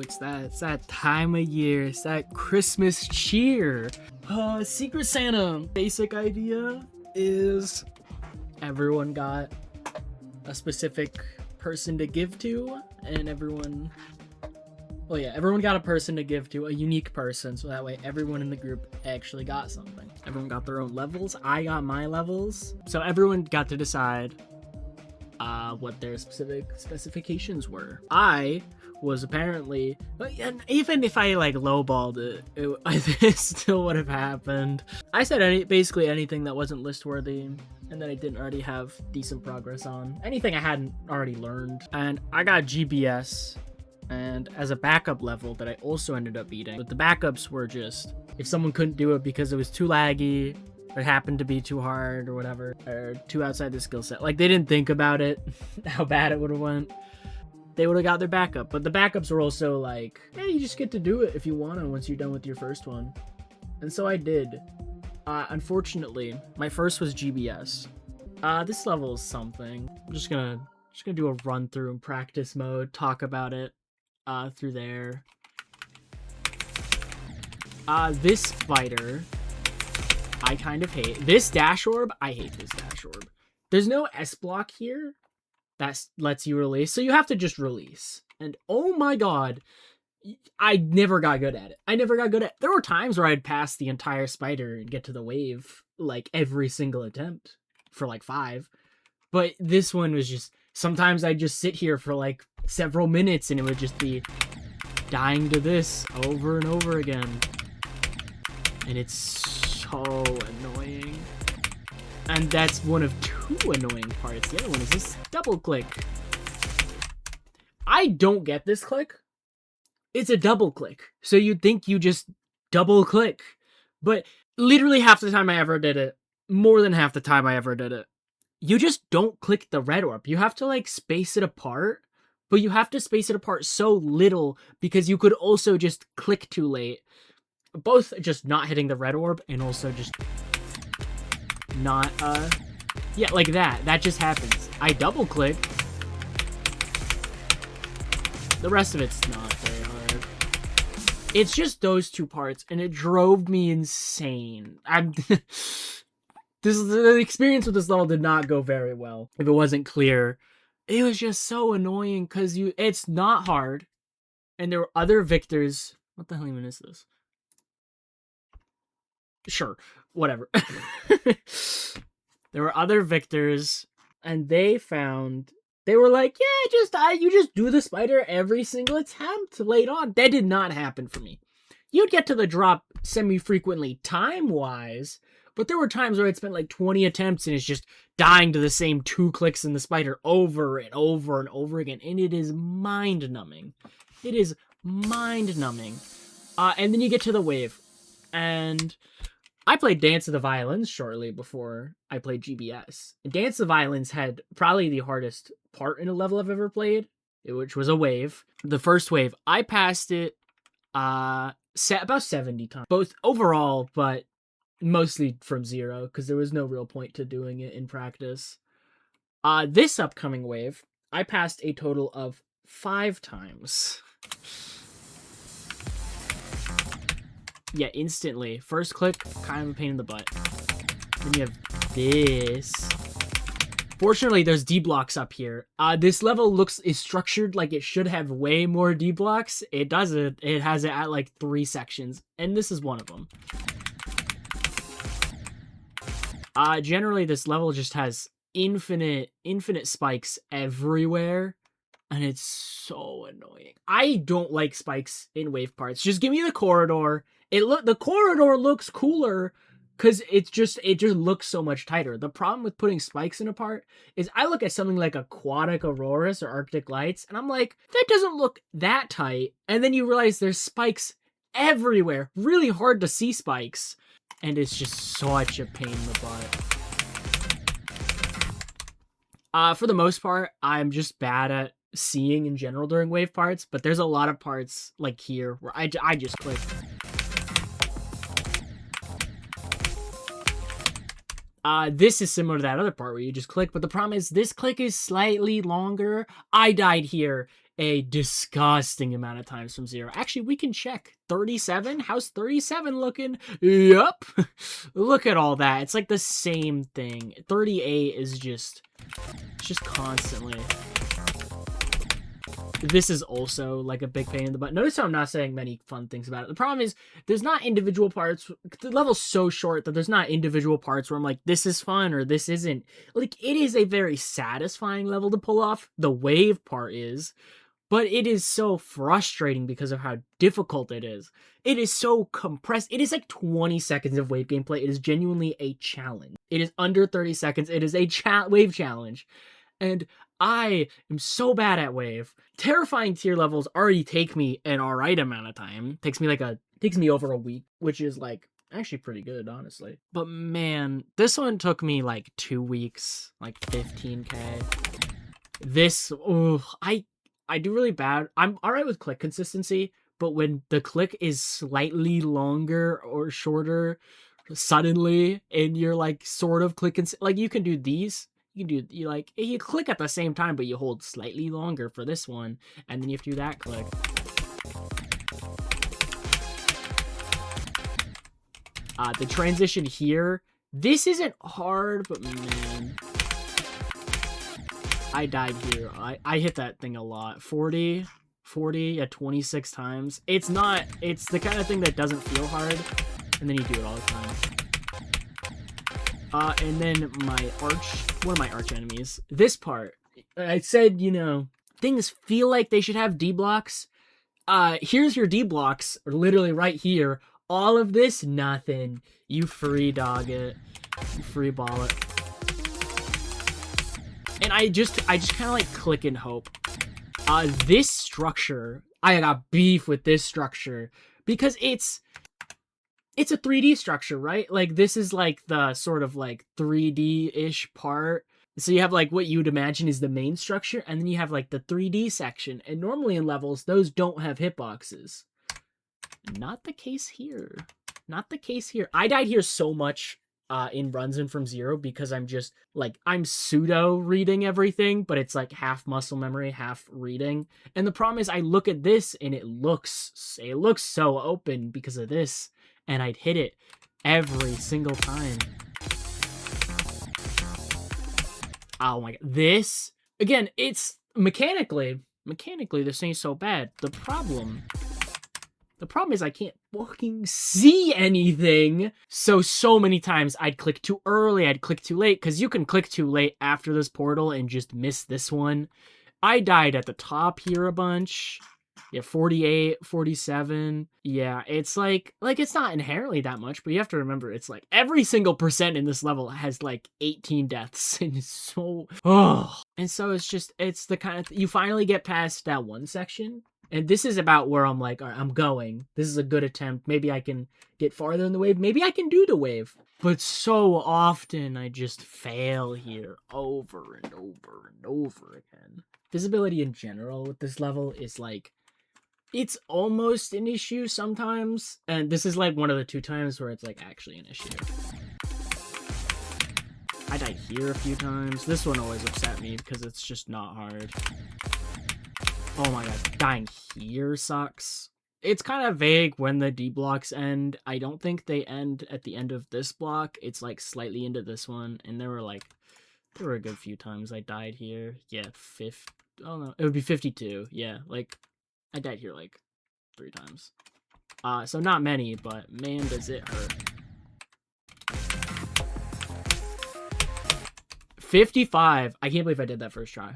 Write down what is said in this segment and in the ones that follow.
It's that time of year. It's that Christmas cheer. Secret Santa. Basic idea is everyone got a specific person to give to, and everyone got a person to give to, a unique person, so that way everyone in the group actually got something. Everyone got their own levels. I got my levels. So everyone got to decide what their specific specifications were. I was apparently, and even if I like lowballed it still would have happened. I said basically anything that wasn't list worthy and that I didn't already have decent progress on. Anything I hadn't already learned. And I got GBS and as a backup level that I also ended up beating. But the backups were just, if someone couldn't do it because it was too laggy, or it happened to be too hard or whatever, or too outside the skill set. Like, they didn't think about it, how bad it would have went. They would have got their backup. But the backups were also like, hey, you just get to do it if you want to once you're done with your first one. And so I did. Unfortunately, my first was GBS. This level is something. I'm just gonna do a run through in practice mode, talk about it through there. This spider, I kind of hate. This dash orb, I hate this dash orb. There's no S block here that lets you release, so you have to just release. And oh my god, I never got good at it. There were times where I'd pass the entire spider and get to the wave, like every single attempt for like 5. But this one was just, sometimes I'd just sit here for like several minutes and it would just be dying to this over and over again. And it's so annoying. And that's one of 2 annoying parts. The other one is this double click. I don't get this click. It's a double click. So you'd think you just double click. But literally half the time I ever did it, more than half the time I ever did it, you just don't click the red orb. You have to like space it apart, but you have to space it apart so little because you could also just click too late. Both just not hitting the red orb and also just not, yeah, like that. That just happens. I double click. The rest of it's not very hard. It's just those 2 parts, and it drove me insane. The experience with this level did not go very well. If it wasn't clear, it was just so annoying because it's not hard, and there were other victors. What the hell even is this? Sure, whatever. There were other victors, and they were like, yeah, you just do the spider every single attempt late on. That did not happen for me. You'd get to the drop semi-frequently time-wise, but there were times where I'd spent like 20 attempts and it's just dying to the same 2 clicks in the spider over and over and over again, and it is mind-numbing. It is mind-numbing. And then you get to the wave, and I played Dance of the Violins shortly before I played GBS. And Dance of the Violins had probably the hardest part in a level I've ever played, which was a wave. The first wave, I passed it about 70 times. Both overall, but mostly from 0, because there was no real point to doing it in practice. This upcoming wave, I passed a total of 5 times. Yeah, instantly. First click, kind of a pain in the butt. Then you have this. Fortunately, there's D-blocks up here. This level is structured like it should have way more D-blocks. It doesn't. It has it at like 3 sections, and this is one of them. Generally, this level just has infinite spikes everywhere, and it's so annoying. I don't like spikes in wave parts. Just give me the corridor. The corridor looks cooler because it just looks so much tighter. The problem with putting spikes in a part is I look at something like Aquatic Auroras or Arctic Lights, and I'm like, that doesn't look that tight. And then you realize there's spikes everywhere. Really hard to see spikes. And it's just such a pain in the butt. For the most part, I'm just bad at seeing in general during wave parts, but there's a lot of parts like here where I just click. This is similar to that other part where you just click, but the problem is this click is slightly longer. I died here a disgusting amount of times from 0. Actually, we can check. 37? How's 37 looking? Yup. Look at all that. It's like the same thing. 38 is just constantly. This is also like a big pain in the butt. Notice how I'm not saying many fun things about it. The problem is there's not individual parts. The level's so short that there's not individual parts where I'm like, this is fun or this isn't. Like, it is a very satisfying level to pull off. The wave part is. But it is so frustrating because of how difficult it is. It is so compressed. It is like 20 seconds of wave gameplay. It is genuinely a challenge. It is under 30 seconds. It is a wave challenge. And I am so bad at wave. Terrifying tier levels already take me an alright amount of time. Takes me over a week, which is like actually pretty good, honestly. But man, this one took me like 2 weeks, like 15k. This, I do really bad. I'm alright with click consistency, but when the click is slightly longer or shorter suddenly, and you're like sort of clicking, like you can do these. You click at the same time, but you hold slightly longer for this one, and then you have to do that click. The transition here, this isn't hard, but man, I died here. I hit that thing a lot. 40 at 26 times. It's the kind of thing that doesn't feel hard, and then you do it all the time. And then one of my arch enemies, this part, I said, things feel like they should have D blocks. Here's your D blocks, literally right here. All of this, nothing. You free dog it. You free ball it. And I just kind of like click and hope. This structure, I got beef with this structure because it's a 3D structure, right? Like, this is like the sort of like 3D-ish part. So you have like what you would imagine is the main structure, and then you have like the 3D section. And normally in levels, those don't have hitboxes. Not the case here. Not the case here. I died here so much in runs and from 0 because I'm just like, I'm pseudo reading everything, but it's like half muscle memory, half reading. And the problem is I look at this and it looks so open because of this. And I'd hit it every single time. Oh my god. This, again, it's mechanically, this ain't so bad. The problem is I can't fucking see anything. So many times I'd click too early, I'd click too late, because you can click too late after this portal and just miss this one. I died at the top here a bunch. Yeah, 48, 47. Yeah, it's like it's not inherently that much, but you have to remember it's like every single percent in this level has like 18 deaths. And it's so, And so it's the kind of, you finally get past that one section. And this is about where I'm like, all right, I'm going. This is a good attempt. Maybe I can get farther in the wave. Maybe I can do the wave. But so often I just fail here over and over and over again. Visibility in general with this level is like, it's almost an issue sometimes, and this is like one of the 2 times where it's like actually an issue. I died here a few times. This one always upset me because it's just not hard. Oh my god, dying here sucks. It's kind of vague when the D blocks end. I don't think they end at the end of this block. It's like slightly into this one, and there were a good few times I died here. Yeah, oh no, it would be 52. Yeah, like, I died here like 3 times. So not many, but man, does it hurt. 55. I can't believe I did that first try.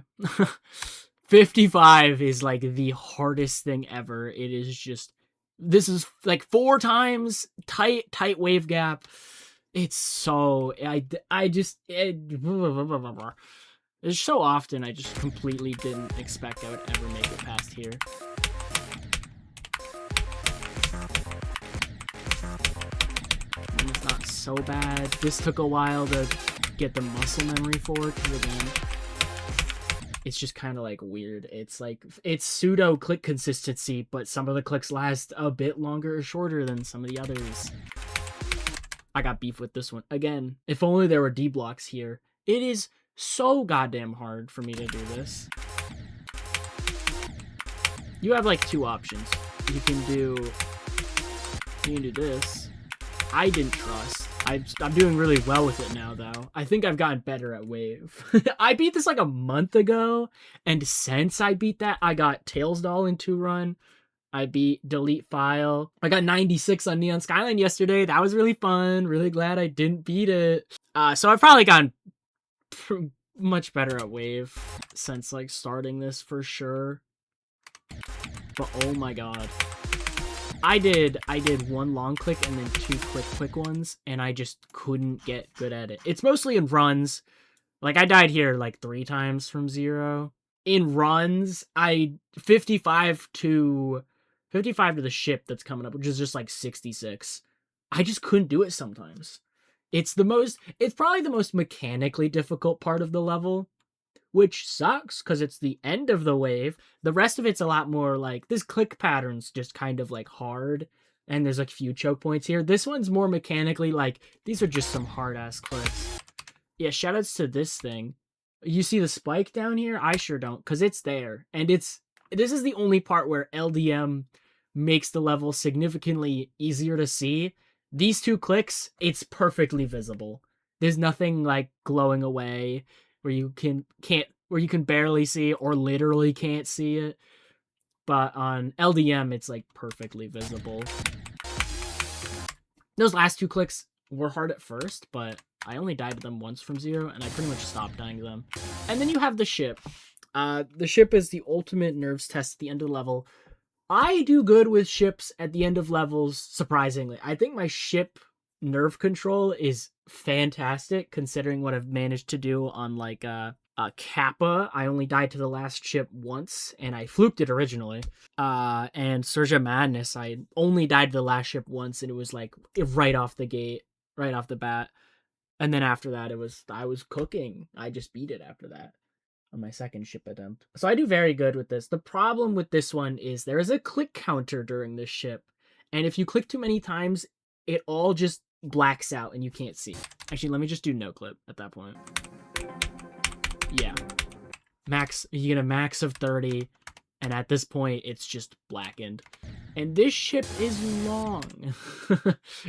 55 is like the hardest thing ever. It is just, this is like 4 times tight wave gap. It's so, there's so often I just completely didn't expect I would ever make it past here. And it's not so bad. This took a while to get the muscle memory for, because again, it's just kind of like weird. It's like, it's pseudo click consistency, but some of the clicks last a bit longer or shorter than some of the others. I got beef with this one. Again, if only there were D blocks here. It is so goddamn hard for me to do this. you have like two options. You can do this. I didn't trust. I'm doing really well with it now, though. I think I've gotten better at wave. I beat this like a month ago, and since I beat that, I got Tails Doll in 2-run. I beat Delete File. I got 96 on Neon Skyline yesterday. That was really fun. Really glad I didn't beat it. So I've probably gotten much better at wave since like starting this for sure. But oh my god. I did one long click and then two quick ones, and I just couldn't get good at it. It's mostly in runs. Like, I died here like 3 times from 0. In runs, 55 to the ship that's coming up, which is just like 66. I just couldn't do it sometimes. It's probably the most mechanically difficult part of the level, which sucks because it's the end of the wave. The rest of it's a lot more like, this click pattern's just kind of like hard, and there's like a few choke points here. This one's more mechanically like, these are just some hard ass clicks. Yeah, shoutouts to this thing. You see the spike down here? I sure don't, because it's there. And this is the only part where LDM makes the level significantly easier to see. These 2 clicks, it's perfectly visible. There's nothing like glowing away where you can barely see or literally can't see it. But on LDM, it's like perfectly visible. Those last 2 clicks were hard at first, but I only died to them once from 0, and I pretty much stopped dying to them. And then you have the ship. The ship is the ultimate nerves test at the end of the level. I do good with ships at the end of levels, surprisingly. I think my ship nerve control is fantastic, considering what I've managed to do on, like, Kappa. I only died to the last ship once, and I fluked it originally. And Surge of Madness, I only died to the last ship once, and it was, like, right off the gate, right off the bat. And then after that, I was cooking. I just beat it after that on my second ship attempt. So I do very good with this. The problem with this one is there is a click counter during this ship. And if you click too many times, it all just blacks out and you can't see. Actually, let me just do no clip at that point. Yeah. You get a max of 30. And at this point, it's just blackened. And this ship is long.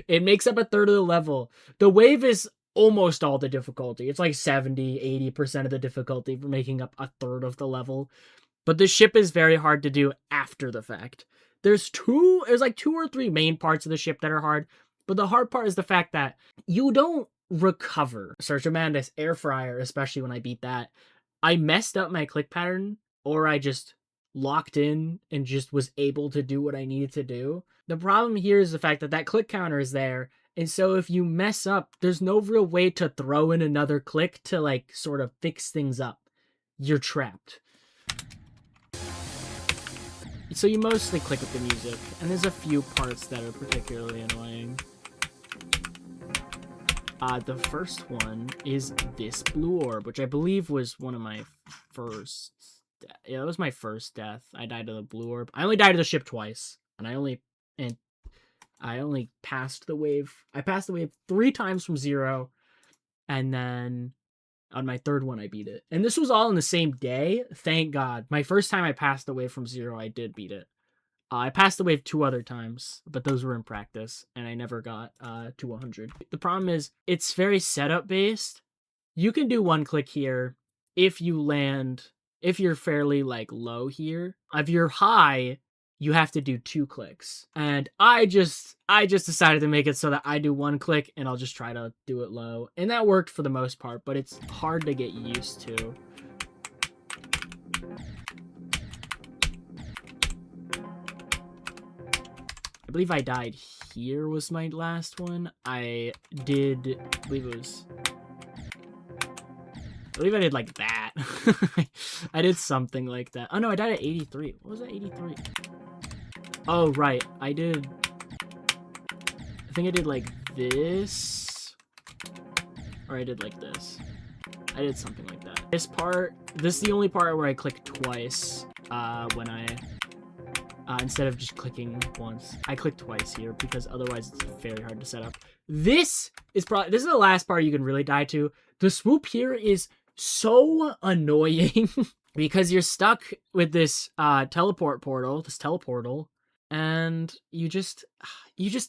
It makes up a third of the level. The wave is almost all the difficulty. It's like 70-80% of the difficulty for making up a third of the level. But the ship is very hard to do after the fact. There's like 2 or 3 main parts of the ship that are hard, but the hard part is the fact that you don't recover. Search of Madness, Air Fryer, especially when I beat that. I messed up my click pattern, or I just locked in and just was able to do what I needed to do. The problem here is the fact that that click counter is there, and so if you mess up, there's no real way to throw in another click to like sort of fix things up. You're trapped. So you mostly click with the music, and there's a few parts that are particularly annoying. The first one is this blue orb, which I believe was one of my first. Yeah, it was my first death. I died to the blue orb. I only died to the ship twice, and I only passed the wave. I passed the wave 3 times from 0, and then on my third one I beat it. And this was all in the same day. Thank God. My first time I passed the wave from 0, I did beat it. I passed the wave 2 other times, but those were in practice, and I never got to 100. The problem is it's very setup based. You can do 1 click here if you're fairly like low here. If you're high, you have to do 2 clicks. And I just decided to make it so that I do 1 click and I'll just try to do it low. And that worked for the most part, but it's hard to get used to. I believe I died here was my last one. I believe I did like that. I did something like that. Oh no, I died at 83. What was that, 83? Oh, right. I think I did like this. Or I did like this. I did something like that. This is the only part where I click twice when instead of just clicking once. I click twice here because otherwise it's very hard to set up. This is the last part you can really die to. The swoop here is so annoying because you're stuck with this teleportal, and you just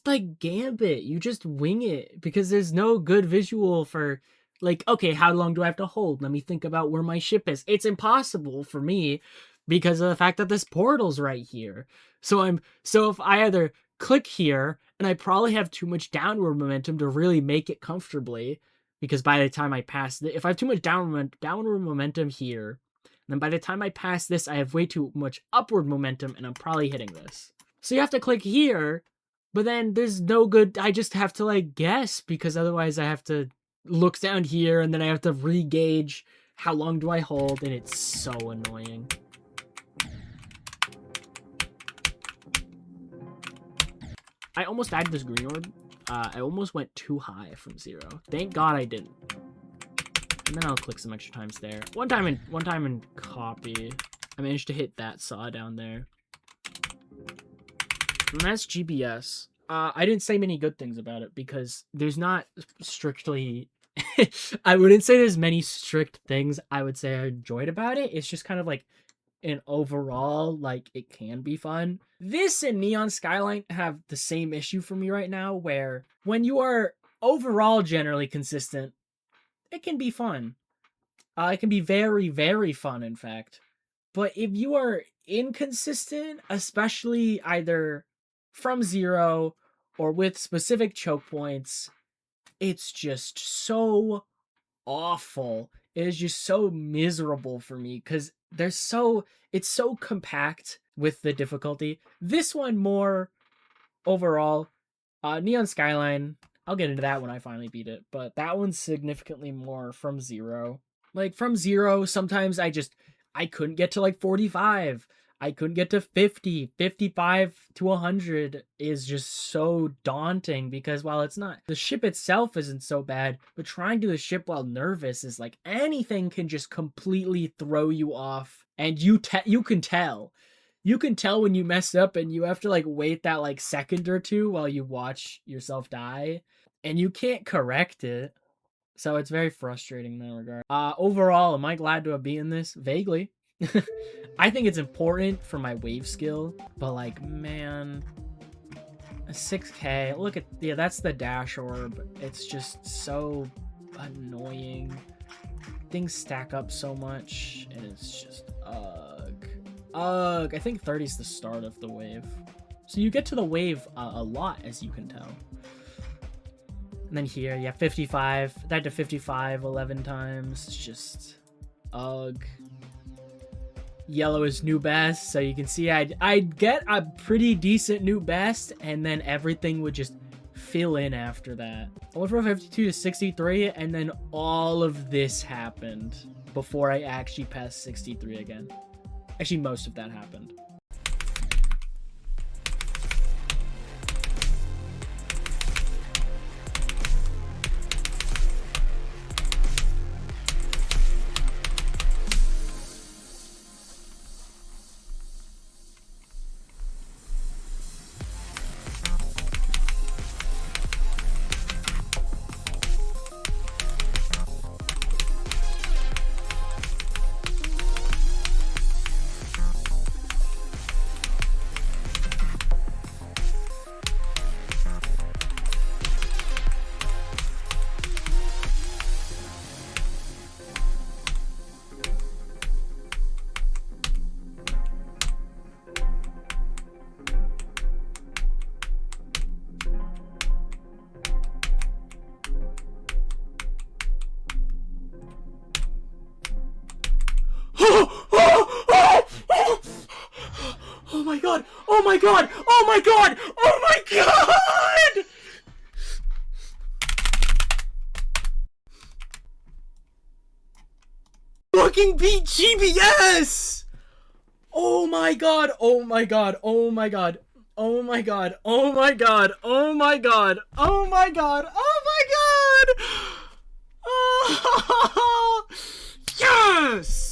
like gambit, you just wing it because there's no good visual for like, okay, how long do I have to hold? Let me think about where my ship is. It's impossible for me because of the fact that this portal's right here. So if I either click here, and I probably have too much downward momentum to really make it comfortably, because by the time I pass if I have too much downward momentum here, then by the time I pass this, I have way too much upward momentum, and I'm probably hitting this. So you have to click here, but then there's no good, I just have to like guess, because otherwise I have to look down here, and then I have to re-gauge how long do I hold, and it's so annoying. I almost died to this green orb. I almost went too high from 0. Thank God I didn't. And then I'll click some extra times there. One time in copy, I managed to hit that saw down there. And that's GBS. I didn't say many good things about it because there's not strictly... I wouldn't say there's many strict things I would say I enjoyed about it. It's just kind of like an overall, like, it can be fun. This and Neon Skyline have the same issue for me right now, where when you are overall generally consistent, it can be fun. It can be very, very fun, in fact. But if you are inconsistent, especially either from 0 or with specific choke points, it's just so awful. It is just so miserable for me because it's so compact with the difficulty. This one more overall. Neon Skyline, I'll get into that when I finally beat it, but that one's significantly more from 0. Like from 0, sometimes I couldn't get to like 45. I couldn't get to 50. 55 to 100 is just so daunting because while it's not, the ship itself isn't so bad, but trying to do the ship while nervous is like anything can just completely throw you off. And you can tell. You can tell when you mess up, and you have to like wait that like second or two while you watch yourself die, and you can't correct it. So it's very frustrating in that regard. Overall, am I glad to have been in this? Vaguely. I think it's important for my wave skill, but like, man, a 6K, look at, yeah, that's the dash orb. It's just so annoying. Things stack up so much, and it's just, ugh. I think 30 is the start of the wave. So you get to the wave a lot, as you can tell. And then here, yeah, 55. That to 55 11 times. It's just, ugh. Yellow is new best, so you can see I'd get a pretty decent new best, and then everything would just fill in after that. I went from 52 to 63, and then all of this happened before I actually passed 63 again. Actually, most of that happened. Oh my god! Oh my god! Oh my god! Oh my god! Fucking beat GBS! Oh my god! Oh my god! Oh my god! Oh my god! Oh my god! Oh my god! Oh my god! Oh my god! Oh, yes!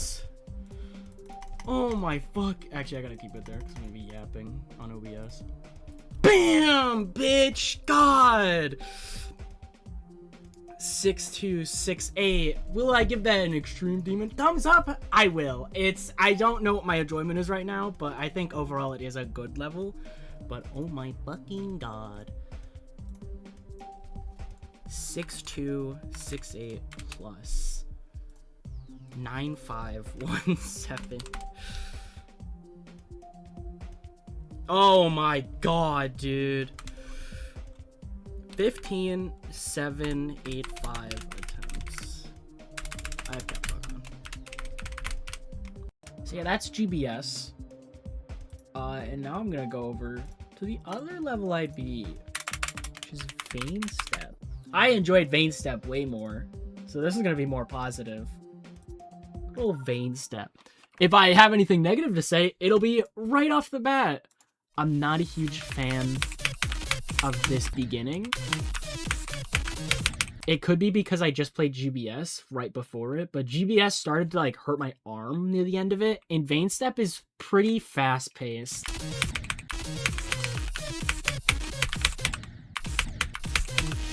Oh my fuck. Actually, I gotta keep it there because I'm gonna be yapping on OBS. Bam! Bitch! God! 6268. Will I give that an extreme demon thumbs up? I will. I don't know what my enjoyment is right now, but I think overall it is a good level. But oh my fucking god. 6268 plus 9517. Oh my god, dude. 15785 attempts. I've got fun. So yeah, that's GBS. And now I'm gonna go over to the other level I beat, which is Vaenstep. I enjoyed Vaenstep way more, so this is gonna be more positive. Little Vaenstep. If I have anything negative to say, it'll be right off the bat. I'm not a huge fan of this beginning. It could be because I just played GBS right before it, but GBS started to like hurt my arm near the end of it, and Vaenstep is pretty fast paced.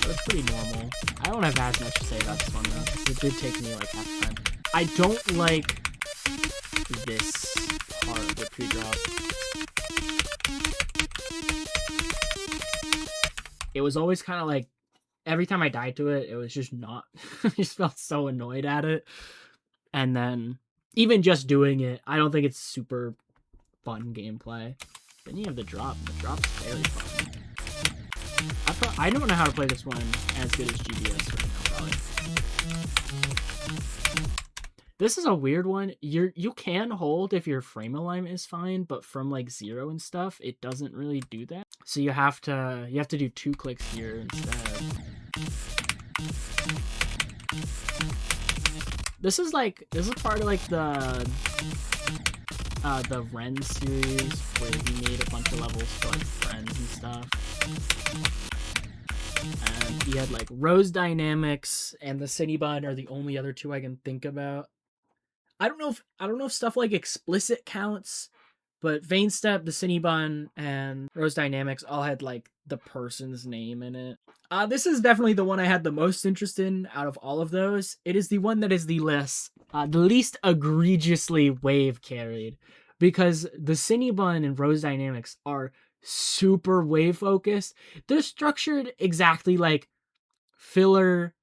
That's pretty normal. I don't have as much to say about this one though. It did take me like half the time. I don't like this part of the pre-drop. It was always kind of like, every time I died to it, it was just not, I just felt so annoyed at it. And then, even just doing it, I don't think it's super fun gameplay. Then you have the drop. The drop's very fun. I don't know how to play this one as good as GBS right now, probably. This is a weird one. You can hold if your frame alignment is fine, but from like 0 and stuff, it doesn't really do that. So you have to do 2 clicks here instead. This is part of like the Ren series where he made a bunch of levels for like friends and stuff. And he had like Rose Dynamics and the Cinnabon are the only other 2 I can think about. I don't know if stuff like Explicit counts, but Vaenstep, the Cinnabon, and Rose Dynamics all had like the person's name in it. This is definitely the one I had the most interest in out of all of those. It is the one that is the least egregiously wave carried, because the Cinnabon and Rose Dynamics are super wave focused. They're structured exactly like filler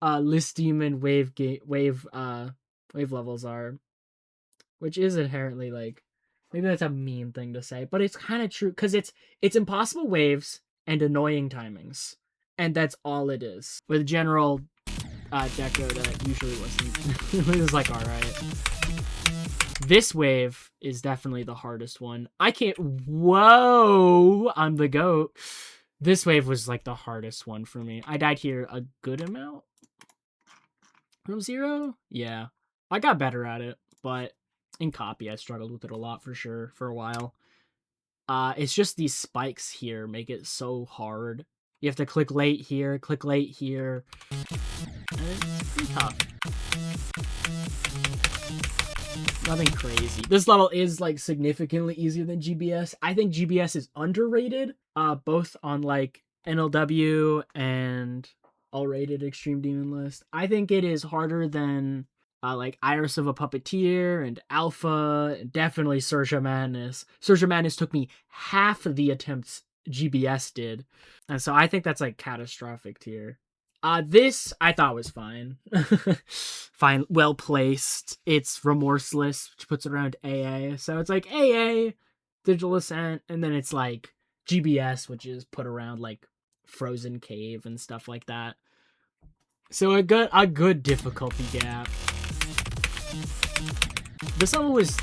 list demon wave levels are, which is inherently like, maybe that's a mean thing to say, but it's kind of true, because it's impossible waves and annoying timings, and that's all it is, with general deco that usually wasn't. It was like, all right, this wave is definitely the hardest one. I can't. Whoa, I'm the goat. This wave was like the hardest one for me. I died here a good amount from 0. Yeah, I got better at it, but in copy I struggled with it a lot for sure for a while. It's just these spikes here make it so hard. You have to click late here, click late here, and it's pretty tough. Nothing crazy. This level is like significantly easier than GBS. I think GBS is underrated, both on like NLW and all-rated Extreme Demon List. I think it is harder than like Iris of a Puppeteer and Alpha, and definitely Surge of Madness. Surge of Madness took me half of the attempts GBS did, and so I think that's like catastrophic tier. This I thought was fine. Fine, well placed. It's Remorseless, which puts it around AA. So it's like AA, Digital Ascent, and then it's like GBS, which is put around like Frozen Cave and stuff like that. So a good difficulty gap. This level was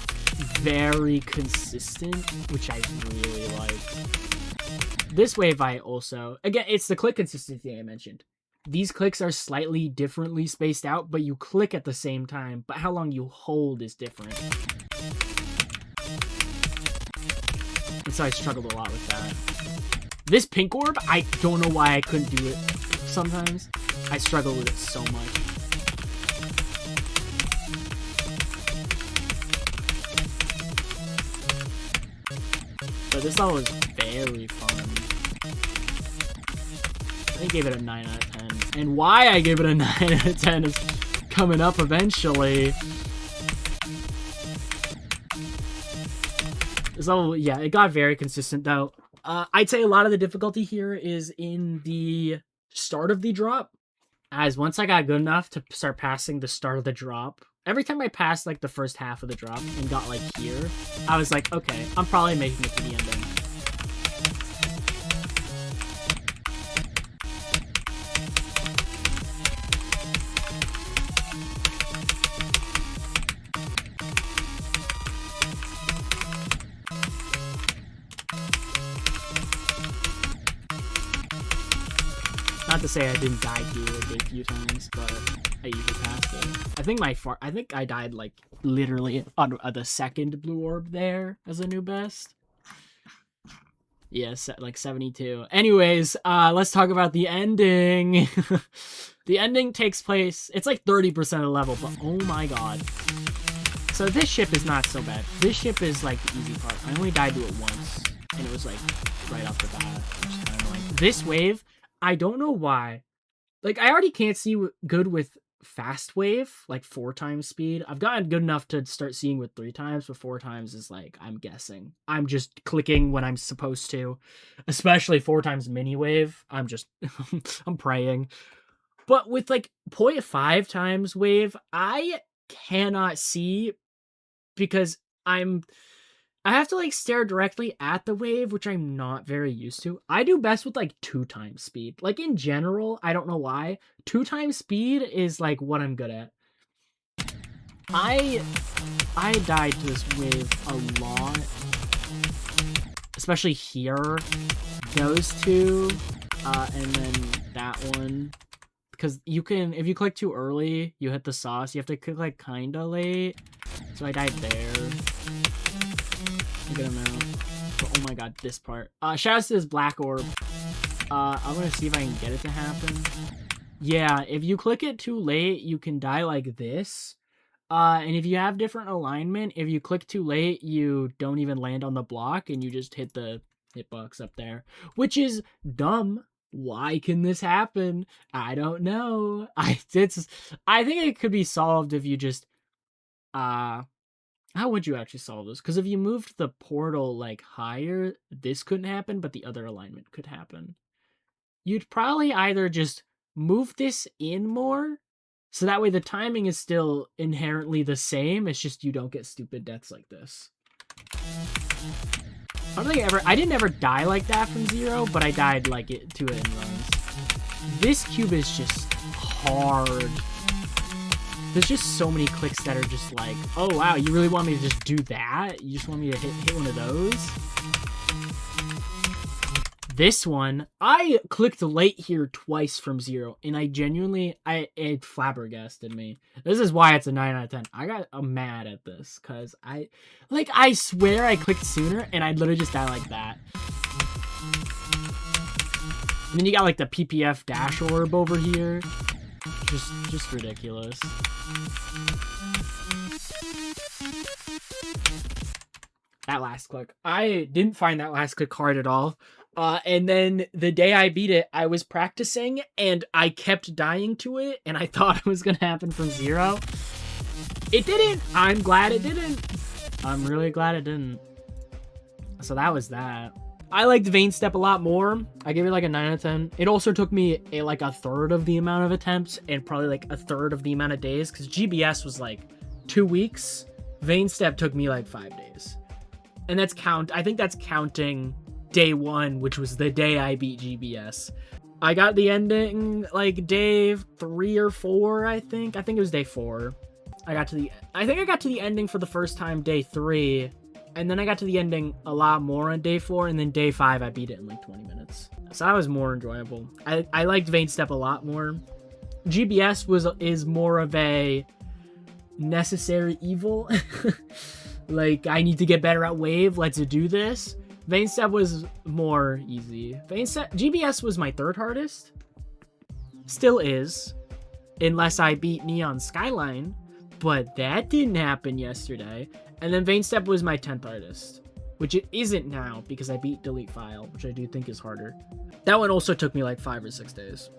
very consistent, which I really liked. This wave I also, again, it's the click consistency I mentioned. These clicks are slightly differently spaced out, but you click at the same time, but how long you hold is different. And so I struggled a lot with that. This pink orb, I don't know why I couldn't do it sometimes. I struggle with it so much. But this level is very fun. I gave it a 9 out of 10. And why I gave it a 9 out of 10 is coming up eventually. So yeah, it got very consistent though. I'd say a lot of the difficulty here is in the start of the drop. As once I got good enough to start passing the start of the drop, every time I passed like the first half of the drop and got like here, I was like, okay, I'm probably making it to the ending. Not to say I didn't die here a few times, but I usually passed it. I think I died like literally on the second blue orb there as a new best. Yes, like 72. Anyways, let's talk about the ending. The ending takes place, it's like 30% of the level, but oh my god. So this ship is not so bad. This ship is like the easy part. I only died to it once, and it was like right off the bat, which is kind of annoying. This wave, I don't know why. Like, I already can't see good with fast wave, like 4 times speed. I've gotten good enough to start seeing with 3 times, but 4 times is like, I'm guessing. I'm just clicking when I'm supposed to. Especially 4 times mini wave. I'm just, I'm praying. But with like 0.5 times wave, I cannot see because I have to like stare directly at the wave, which I'm not very used to. I do best with like 2 times speed. Like in general, I don't know why. 2 times speed is like what I'm good at. I died to this wave a lot. Especially here. Those 2. And then that one. Because you can, if you click too early, you hit the sauce. You have to click like kinda late. So I died there. A good amount. But oh my god, this part. Shout out to this black orb. I'm gonna see if I can get it to happen. Yeah, if you click it too late, you can die like this. And if you have different alignment, if you click too late, you don't even land on the block and you just hit the hitbox up there. Which is dumb. Why can this happen? I don't know. I think it could be solved if you just how would you actually solve this? Because if you moved the portal like higher, this couldn't happen, but the other alignment could happen. You'd probably either just move this in more, so that way the timing is still inherently the same. It's just you don't get stupid deaths like this. I didn't ever die like that from 0, but I died like it to it in runs. This cube is just hard. There's just so many clicks that are just like, oh wow, you really want me to just do that? You just want me to hit one of those? This one, I clicked late here twice from 0, and I genuinely, it flabbergasted me. This is why it's a 9 out of 10. I got mad at this, because I swear I clicked sooner, and I'd literally just die like that. And then you got like the PPF dash orb over here. Just ridiculous. That last click. I didn't find that last click hard at all. And then the day I beat it, I was practicing and I kept dying to it and I thought it was going to happen from 0. It didn't. I'm glad it didn't. I'm really glad it didn't. So that was that. I liked Vaenstep a lot more. I gave it like a 9 out of 10. It also took me like a third of the amount of attempts and probably like a third of the amount of days because GBS was like 2 weeks. Vaenstep took me like 5 days. And I think that's counting day 1, which was the day I beat GBS. I got the ending like day 3 or 4, I think. I think it was day 4. I think I got to the ending for the first time day 3. And then I got to the ending a lot more on day 4, and then day 5 I beat it in like 20 minutes. So that was more enjoyable. I liked Vaenstep a lot more. GBS is more of a necessary evil. Like, I need to get better at wave, let's do this. Vaenstep was more easy. GBS was my 3rd hardest. Still is. Unless I beat Neon Skyline. But that didn't happen yesterday. And then Vaenstep was my 10th hardest. which it isn't now because I beat delete file, which I do think is harder. That one also took me like 5 or 6 days,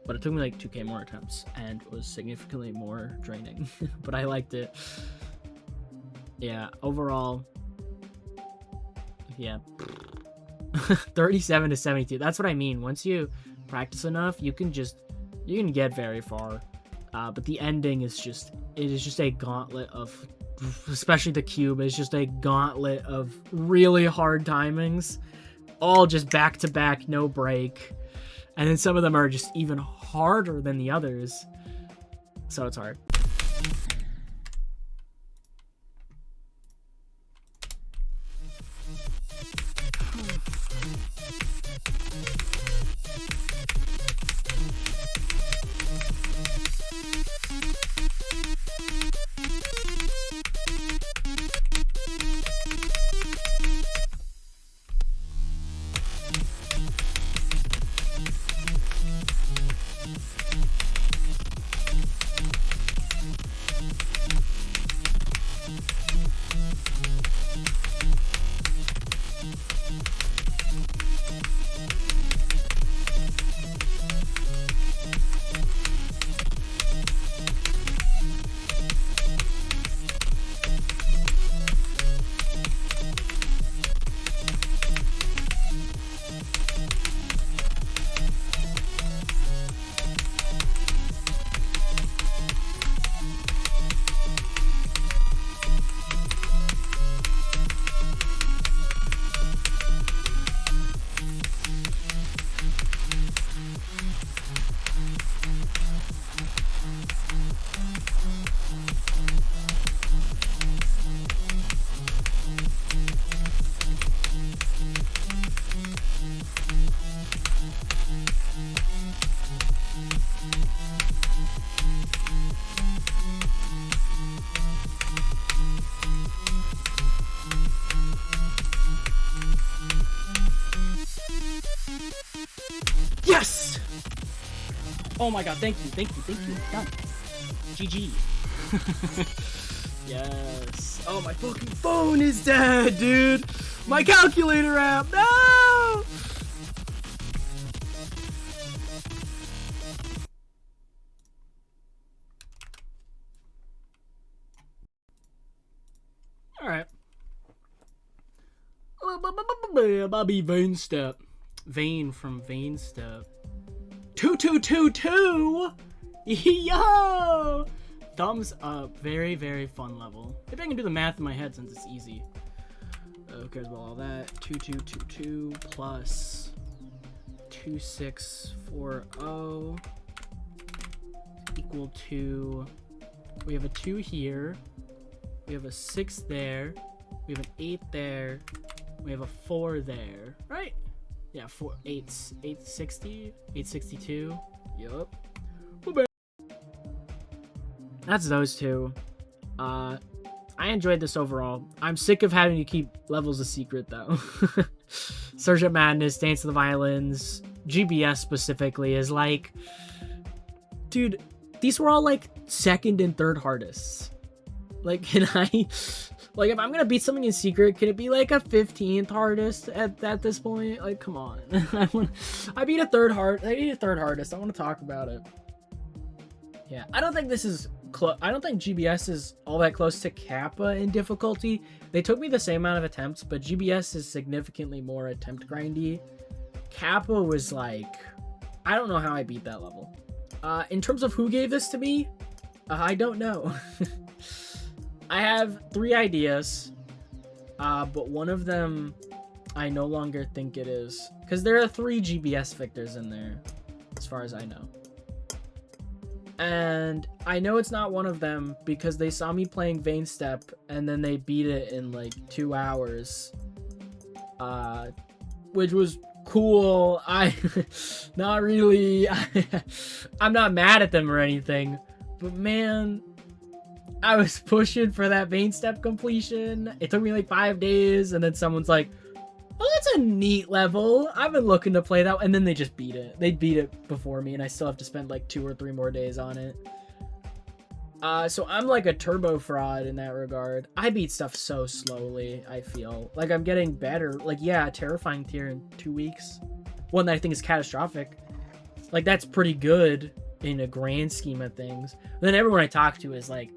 but it took me like 2k more attempts and was significantly more draining, but I liked it. Yeah, overall, yeah, 37 to 72. That's what I mean. Once you practice enough, you can get very far. But the ending is just a gauntlet of, especially the cube is just a gauntlet of really hard timings, all just back to back, no break. And then some of them are just even harder than the others. So it's hard. Yes! Oh my god, thank you. Done. GG. Yes. Oh, my fucking phone is dead, dude. My calculator app. No! Alright. Bobby Vaenstep. Vane from Vaenstep. 2222! Yo! Thumbs up. Very, very fun level. Maybe I can do the math in my head since it's easy. Who cares about all that? 2222 plus 2640 equal to... We have a 2 here. We have a 6 there. We have an 8 there. We have a 4 there. Right? Yeah, 860, 862. Yup. That's those two. I enjoyed this overall. I'm sick of having to keep levels a secret though. Surgeon Madness, Dance of the Violins, GBS specifically is like, dude, these were all like 2nd and 3rd hardest. Like, can I? Like, if I'm gonna beat something in secret, can it be like a 15th hardest at this point? Like, come on. I beat a 3rd hardest. I want to talk about it. Yeah, I don't think this is I don't think GBS is all that close to Kappa in difficulty. They took me the same amount of attempts, but GBS is significantly more attempt grindy. Kappa was like, I don't know how I beat that level. In terms of who gave this to me, I don't know. I have 3 ideas, but one of them I no longer think it is, because there are 3 GBS victors in there, as far as I know. And I know it's not one of them because they saw me playing Vaenstep and then they beat it in like 2 hours, which was cool. Not really. I'm not mad at them or anything, but man, I was pushing for that Vaenstep completion. It took me like 5 days, and then someone's like, oh, that's a neat level. I've been looking to play that. And then they just beat it. They beat it before me, and I still have to spend like 2 or 3 more days on it. So I'm like a turbo fraud in that regard. I beat stuff so slowly, I feel. Like I'm getting better. Like, yeah, terrifying tier in 2 weeks. One that I think is catastrophic. Like, that's pretty good in a grand scheme of things. But then everyone I talk to is like,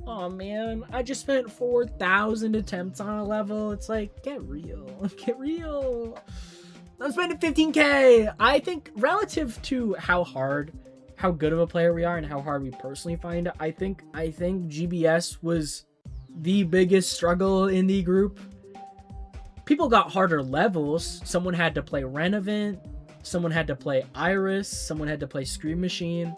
oh man, I just spent 4,000 attempts on a level. It's like, get real. Get real. I'm spending 15K. I think relative to how good of a player we are and how hard we personally find it, I think GBS was the biggest struggle in the group. People got harder levels. Someone had to play Renovant, someone had to play Iris, someone had to play Scream Machine,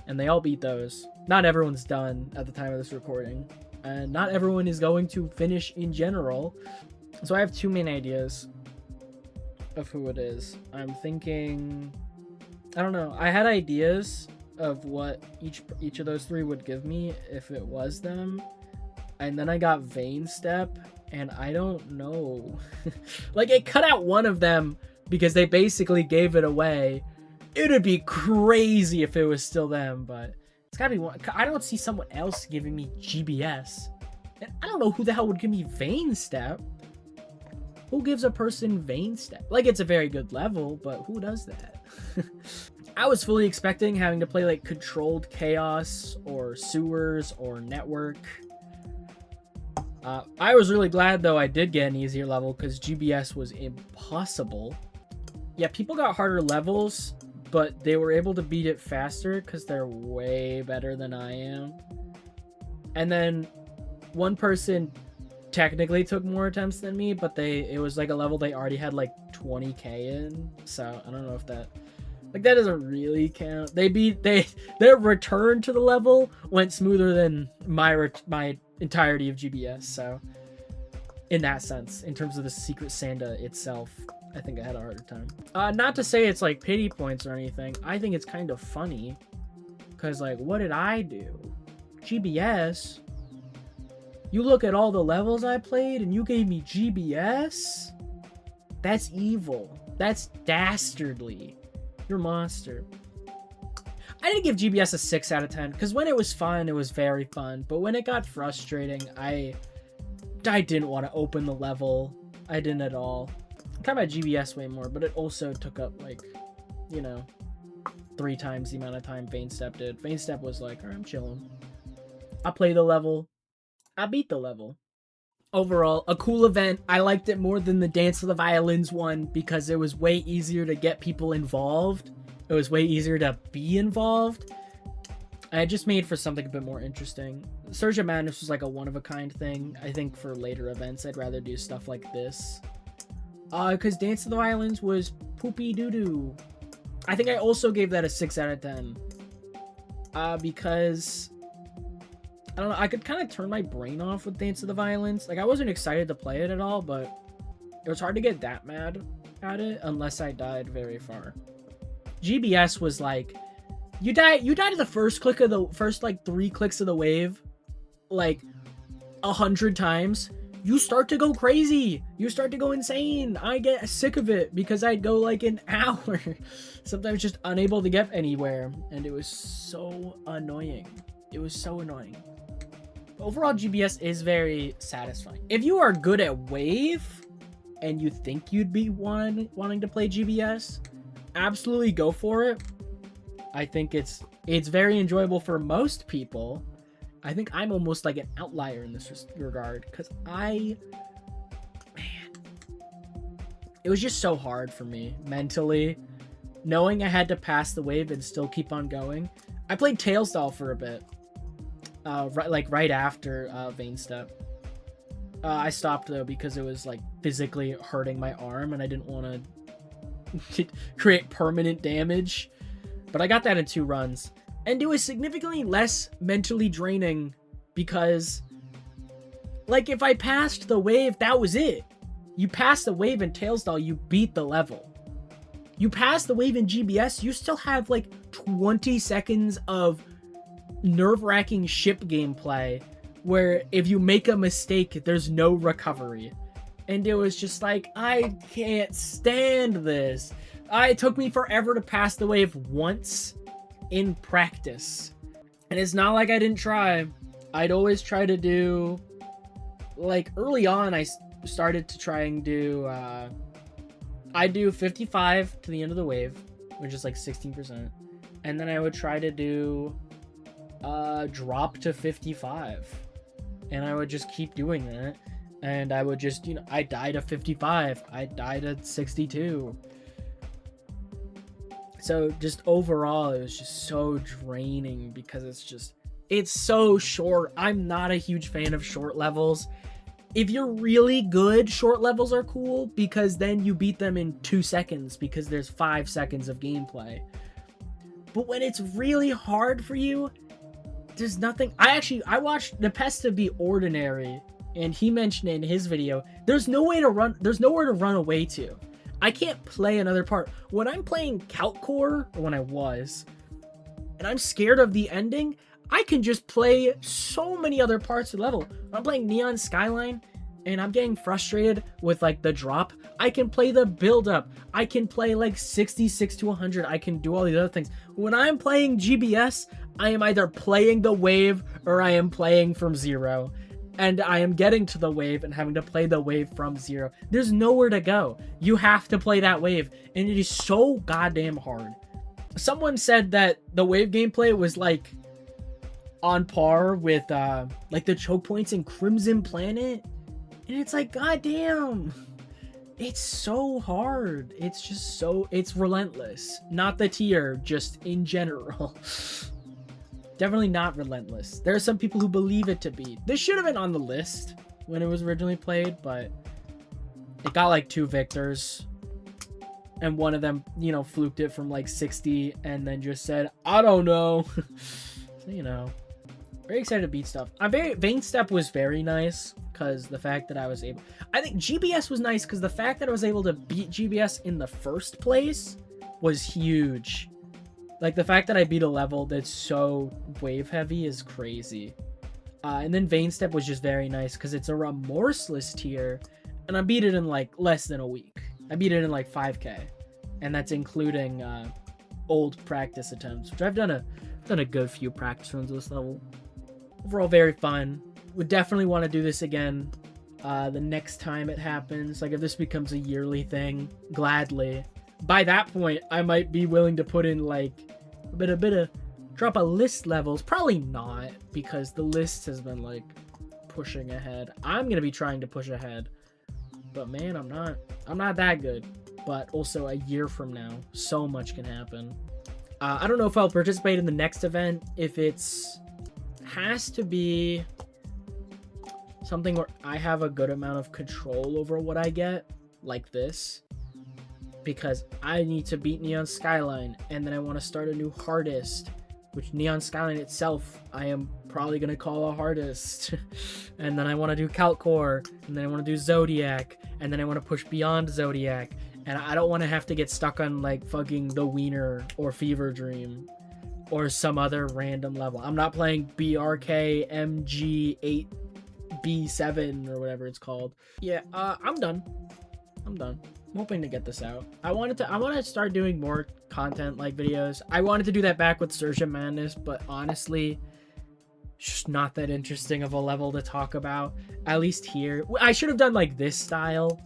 and they all beat those. Not everyone's done at the time of this recording, and not everyone is going to finish in general. So I have 2 main ideas of who it is. I'm thinking, I don't know. I had ideas of what each of those 3 would give me if it was them. And then I got Vaenstep, and I don't know. Like, it cut out one of them because they basically gave it away. It would be crazy if it was still them, but it's gotta be one. I don't see someone else giving me GBS. And I don't know who the hell would give me Vaenstep. Who gives a person Vaenstep? Like, it's a very good level, but who does that? I was fully expecting having to play like Controlled Chaos or Sewers or Network. I was really glad though I did get an easier level because GBS was impossible. Yeah, people got harder levels, but they were able to beat it faster because they're way better than I am. And then one person technically took more attempts than me, but it was like a level they already had like 20K in, so I don't know if that, like, that doesn't really count. Their return to the level went smoother than my entirety of GBS, so in that sense, in terms of the Secret Santa itself, I think I had a harder time. Not to say it's like pity points or anything. I think it's kind of funny because, like, what did I do? GBS. You look at all the levels I played and you gave me GBS? That's evil. That's dastardly. You're a monster. I didn't give GBS a 6 out of 10 because when it was fun, it was very fun. But when it got frustrating, I didn't want to open the level. I didn't at all. I'm talking about GBS way more, but it also took up, like, you know, 3 times the amount of time Vaenstep did. Vaenstep was like, alright, I'm chilling. I play the level. I beat the level. Overall, a cool event. I liked it more than the Dance of the Violins one because it was way easier to get people involved. It was way easier to be involved. And it just made for something a bit more interesting. Surge of Madness was like a one-of-a-kind thing. I think for later events, I'd rather do stuff like this. Because Dance of the Violins was poopy doo-doo. I think I also gave that a 6 out of 10. Because I don't know, I could kind of turn my brain off with Dance of the Violins. Like, I wasn't excited to play it at all, but it was hard to get that mad at it unless I died very far. GBS was like, you die to the first like 3 clicks of the wave, like 100 times. You start to go crazy. You start to go insane. I get sick of it because I'd go like an hour, sometimes just unable to get anywhere, and it was so annoying. It was so annoying. Overall, GBS is very satisfying. If you are good at Wave and you think you'd be wanting to play GBS, absolutely go for it. I think it's very enjoyable for most people. I think I'm almost like an outlier in this regard because it was just so hard for me mentally, knowing I had to pass the wave and still keep on going. I played Tailsdoll for a bit. Right after Vaenstep. I stopped though because it was like physically hurting my arm and I didn't want to create permanent damage. But I got that in 2 runs. And it was significantly less mentally draining because, like, if I passed the wave, that was it. You pass the wave in Tailsdoll, you beat the level. You pass the wave in GBS, you still have like 20 seconds of nerve-wracking ship gameplay where if you make a mistake, there's no recovery. And it was just like, I can't stand this. It took me forever to pass the wave once in practice. And it's not like I didn't try. I'd always try to do, like, early on, I started to try and do, I do 55 to the end of the wave, which is like 16%. And then I would try to do, drop to 55. And I would just keep doing that. And I would just, I died at 55. I died at 62. So just overall, it was just so draining because it's so short. I'm not a huge fan of short levels. If you're really good, short levels are cool because then you beat them in 2 seconds because there's 5 seconds of gameplay. But when it's really hard for you, there's nothing. I watched Nepesta be ordinary, and he mentioned in his video, there's nowhere to run away to. I can't play another part. When I'm playing Calcor, or when I was, and I'm scared of the ending, I can just play so many other parts of the level. When I'm playing Neon Skyline, and I'm getting frustrated with like the drop, I can play the build up. I can play like 66 to 100. I can do all these other things. When I'm playing GBS, I am either playing the wave or I am playing from zero. And I am getting to the wave and having to play the wave from zero. There's nowhere to go. You have to play that wave. And it is so goddamn hard. Someone said that the wave gameplay was like on par with like the choke points in Crimson Planet. And it's like, goddamn. It's so hard. It's just so, it's relentless. Not the tier, just in general. Definitely not relentless. There are some people who believe it to be. This should have been on the list when it was originally played, but it got like 2 victors. And one of them, fluked it from like 60 and then just said, I don't know. So, very excited to beat stuff. Vaenstep was very nice because the fact that I was able... I think GBS was nice because the fact that I was able to beat GBS in the first place was huge. Like, the fact that I beat a level that's so wave heavy is crazy. And then Vaenstep was just very nice because it's a remorseless tier. And I beat it in, like, less than a week. I beat it in, like, 5k. And that's including old practice attempts, which I've done a good few practice runs of this level. Overall, very fun. Would definitely want to do this again the next time it happens. Like, if this becomes a yearly thing, gladly. By that point, I might be willing to put in like a bit of drop a list levels. Probably not, because the list has been like pushing ahead. I'm gonna be trying to push ahead, but man, I'm not that good. But also, a year from now, so much can happen. I don't know if I'll participate in the next event. If has to be something where I have a good amount of control over what I get, like this. Because I need to beat Neon Skyline, and then I want to start a new hardest, which Neon Skyline itself, I am probably going to call a hardest. And then I want to do Calcor, and then I want to do Zodiac, and then I want to push beyond Zodiac. And I don't want to have to get stuck on like fucking the Wiener or Fever Dream or some other random level. I'm not playing BRK MG8B7 or whatever it's called. Yeah, I'm done. I'm hoping to get this out. I want to start doing more content like videos. I wanted to do that back with Surge of Madness, but honestly, it's just not that interesting of a level to talk about. At least here. I should have done like this style.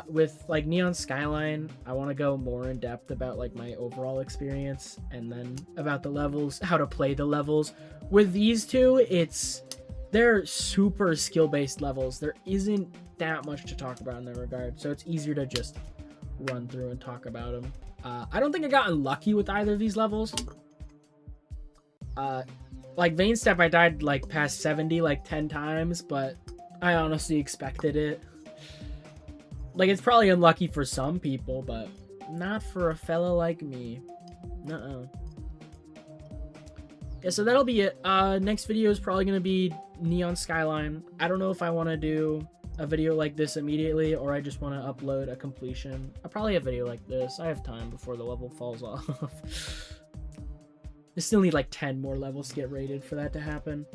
With like Neon Skyline, I want to go more in depth about like my overall experience and then about the levels, how to play the levels. With these two, they're super skill-based levels. There isn't that much to talk about in that regard, so it's easier to just run through and talk about them. I don't think I got unlucky with either of these levels. Like Vaenstep, I died like past 70 like 10 times, but I honestly expected it. Like, it's probably unlucky for some people, but not for a fella like me. Nuh-uh. Yeah, so that'll be it. Next video is probably going to be Neon Skyline. I don't know if I want to do a video like this immediately, or I just want to upload a completion. I'll probably have a video like this. I have time before the level falls off. I still need like 10 more levels to get rated for that to happen.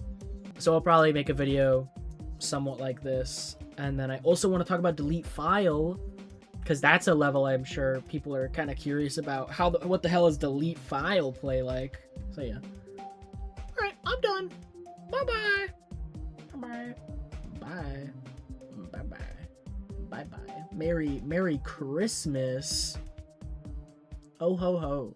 So I'll probably make a video somewhat like this. And then I also want to talk about Delete File, because that's a level I'm sure people are kind of curious about. What the hell is Delete File play like? So yeah, Bye-bye. Bye-bye. Bye. Bye-bye. Bye-bye. Merry Christmas. Oh ho ho.